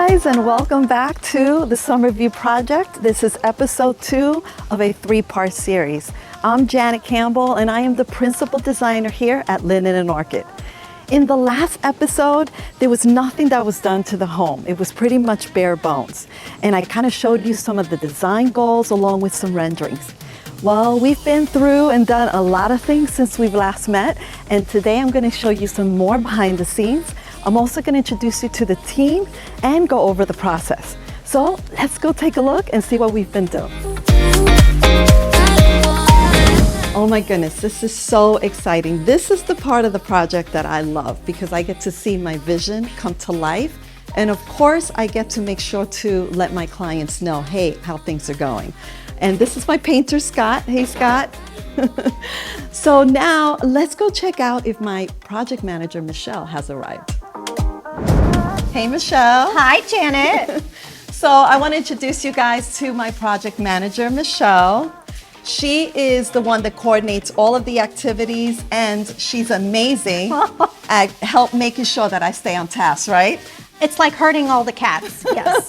guys, and welcome back to the SUMMERVIEW project. This is episode 2 of a 3-part series. I'm Janet Campbell, and I am the principal designer here at Linen and Orchid. In the last episode, there was nothing that was done to the home. It was pretty much bare bones. And I kind of showed you some of the design goals along with some renderings. Well, we've been through and done a lot of things since we've last met, and today I'm going to show you some more behind the scenes. I'm also going to introduce you to the team and go over the process. So let's go take a look and see what we've been doing. Oh my goodness, this is so exciting. This is the part of the project that I love because I get to see my vision come to life. And of course, I get to make sure to let my clients know, hey, how things are going. And this is my painter, Scott. Hey, Scott. So now let's go check out if my project manager, Michelle, has arrived. Hey, Michelle. Hi, Janet. So I want to introduce you guys to my project manager, Michelle. She is the one that coordinates all of the activities, and she's amazing at help making sure that I stay on task, right? It's like herding all the cats, yes.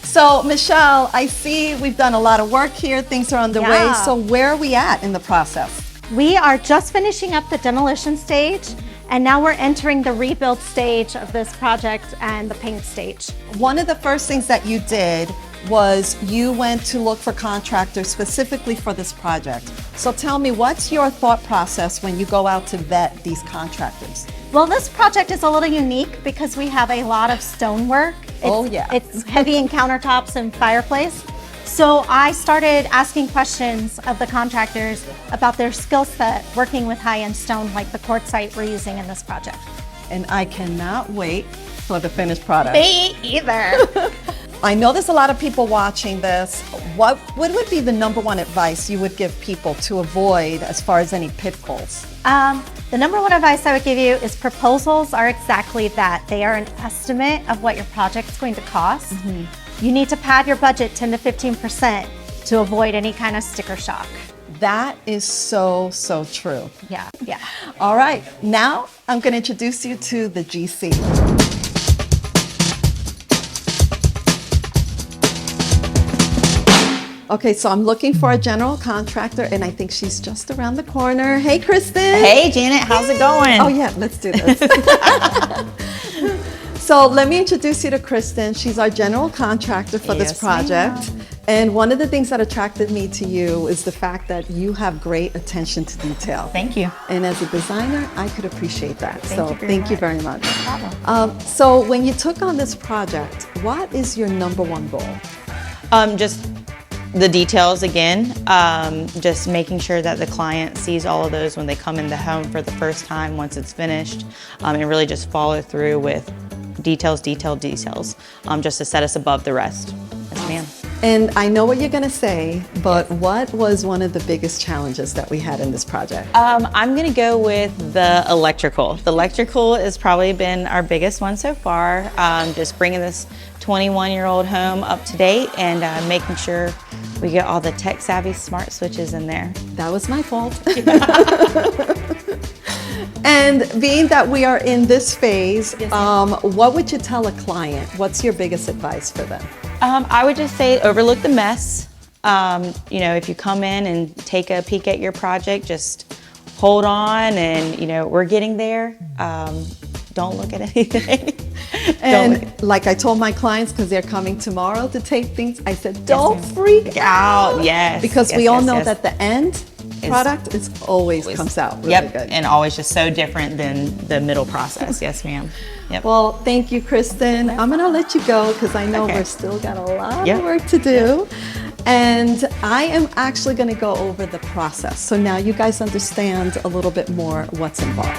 So Michelle, I see we've done a lot of work here. Things are underway. Yeah. So where are we at in the process? We are just finishing up the demolition stage, and now we're entering the rebuild stage of this project and the paint stage. One of the first things that you did was you went to look for contractors specifically for this project. So tell me, what's your thought process when you go out to vet these contractors? Well, this project is a little unique because we have a lot of stonework. It's heavy in countertops and fireplace. So I started asking questions of the contractors about their skill set working with high-end stone like the quartzite we're using in this project. And I cannot wait for the finished product. Me either. I know there's a lot of people watching this. What would be the number one advice you would give people to avoid as far as any pitfalls? The number one advice I would give you is proposals are exactly that. They are an estimate of what your project is going to cost. Mm-hmm. You need to pad your budget 10 to 15% to avoid any kind of sticker shock. That is so true. Yeah. All right, now I'm going to introduce you to the GC. Okay, so I'm looking for a general contractor, and I think she's just around the corner. Hey, Kristen. Hey, Janet, how's it going? Oh yeah, let's do this. So let me introduce you to Kristen. She's our general contractor for this project. And one of the things that attracted me to you is the fact that you have great attention to detail. Thank you. And as a designer, I could appreciate that. Thank you very much. No problem. So when you took on this project, what is your number one goal? Just the details again, just making sure that the client sees all of those when they come in the home for the first time once it's finished, and really just follow through with details, just to set us above the rest. Yes, ma'am. And I know what you're going to say, but what was one of the biggest challenges that we had in this project? I'm going to go with the electrical. The electrical has probably been our biggest one so far, just bringing this 21-year-old home up to date and making sure we get all the tech-savvy smart switches in there. That was my fault. And being that we are in this phase, what would you tell a client? What's your biggest advice for them? I would just say overlook the mess. If you come in and take a peek at your project, just hold on and, we're getting there. Don't look at anything. And like I told my clients, because they're coming tomorrow to take things, I said, don't freak out. Yes. Because we all know that the end product is always comes out really good. And always just so different than the middle process. Yes, ma'am. Yep. Well, thank you, Kristen. I'm going to let you go because I know we're still got a lot of work to do. And I am actually going to go over the process. So now you guys understand a little bit more what's involved.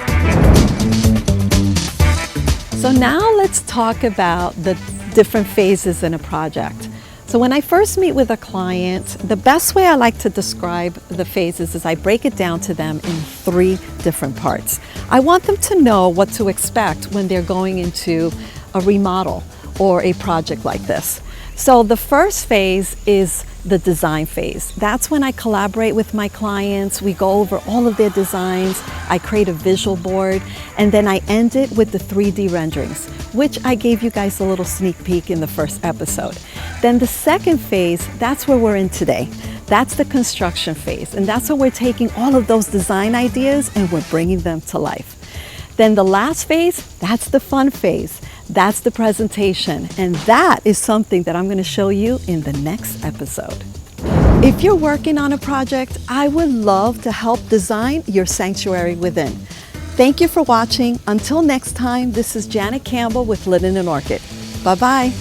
So now let's talk about the different phases in a project. So when I first meet with a client, the best way I like to describe the phases is I break it down to them in 3 different parts. I want them to know what to expect when they're going into a remodel or a project like this. So the first phase is the design phase. That's when I collaborate with my clients. We go over all of their designs. I create a visual board, and then I end it with the 3D renderings, which I gave you guys a little sneak peek in the first episode. Then the second phase, that's where we're in today. That's the construction phase, and that's where we're taking all of those design ideas and we're bringing them to life. Then the last phase, that's the fun phase. That's the presentation, and that is something that I'm going to show you in the next episode. If you're working on a project, I would love to help design your sanctuary within. Thank you for watching. Until next time, this is Janet Campbell with Linen and Orchid. Bye-bye.